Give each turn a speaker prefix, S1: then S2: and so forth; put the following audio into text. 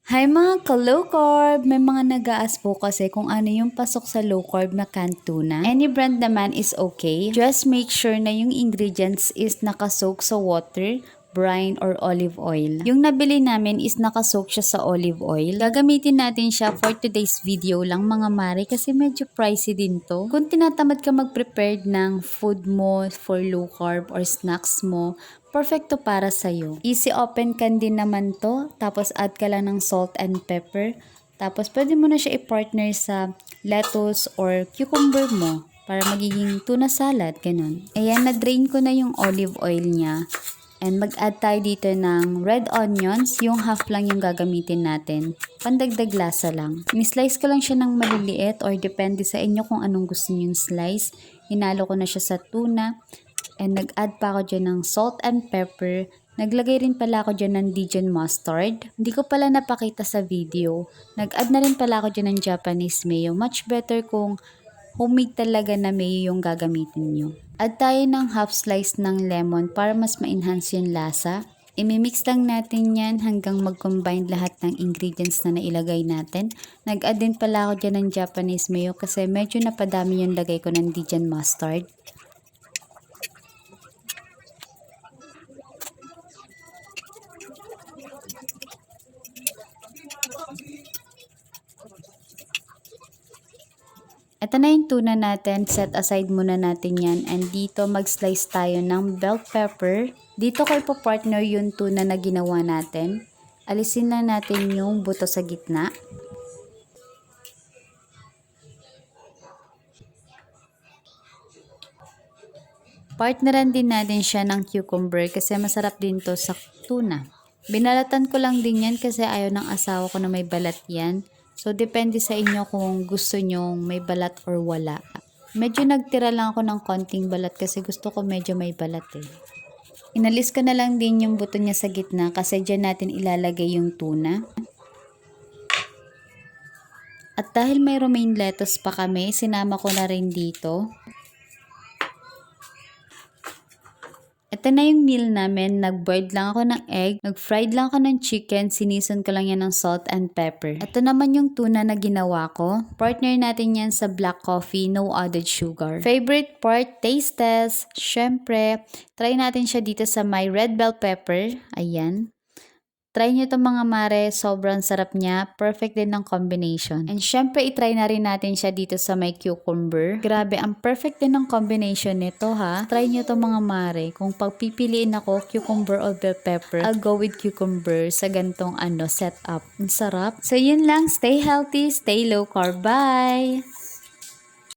S1: Hi mga ka-low carb! May mga nag-aas po kasi kung ano yung pasok sa low carb na canned tuna. Any brand naman is okay. Just make sure na yung ingredients is nakasoak sa water, brine, or olive oil. Yung nabili namin is nakasoak siya sa olive oil. Gagamitin natin siya for today's video lang mga mare kasi medyo pricey din to. Kung tinatamad ka mag-prepare ng food mo for low carb or snacks mo, perfecto para sa'yo. Easy open can din naman to. Tapos add ka lang ng salt and pepper. Tapos pwede mo na siya i-partner sa lettuce or cucumber mo para magiging tuna salad, ganun. Ayan, na-drain ko na yung olive oil niya. And mag-add tayo dito ng red onions. Yung half lang yung gagamitin natin. Pandagdag lasa lang. Ni-slice ko lang siya ng maliliit or depende sa inyo kung anong gusto niyo yung slice. Hinalo ko na siya sa tuna. And nag-add pa ako dyan ng salt and pepper. Naglagay rin pala ako dyan ng Dijon mustard. Hindi ko pala napakita sa video. Nag-add na rin pala ako dyan ng Japanese mayo. Much better kung homemade talaga na mayo yung gagamitin nyo. Add tayo ng half slice ng lemon para mas ma-enhance yung lasa. Imimix lang natin yan hanggang mag-combine lahat ng ingredients na nailagay natin. Nag-add din pala ako dyan ng Japanese mayo kasi medyo napadami yung lagay ko ng Dijon mustard. Ito na yung tuna natin. Set aside muna natin yan. And dito mag-slice tayo ng bell pepper. Dito ko ipo-partner yung tuna na ginawa natin. Alisin na natin yung buto sa gitna. Partneran din natin siya ng cucumber kasi masarap din to sa tuna. Binalatan ko lang din yan kasi ayaw ng asawa ko na may balat yan. So, depende sa inyo kung gusto nyong may balat or wala. Medyo nagtira lang ako ng konting balat kasi gusto ko medyo may balat eh. Inalis ko na lang din yung buto niya sa gitna kasi dyan natin ilalagay yung tuna. At dahil may romaine lettuce pa kami, sinama ko na rin dito. Ito na yung meal namin. Nag-boiled lang ako ng egg. Nag-fried lang ako ng chicken. Sinison ko lang yan ng salt and pepper. Ito naman yung tuna na ginawa ko. Partner natin yan sa black coffee, no added sugar. Favorite part, taste test. Syempre, try natin siya dito sa my red bell pepper. Ayan. Try nyo itong mga mare, sobrang sarap niya. Perfect din ng combination. And syempre, itry na rin natin siya dito sa may cucumber. Grabe, ang perfect din ng combination nito ha. Try nyo itong mga mare. Kung pagpipiliin ako, cucumber or bell pepper, I'll go with cucumber sa gantong setup. Ang sarap. So yun lang, stay healthy, stay low carb. Bye!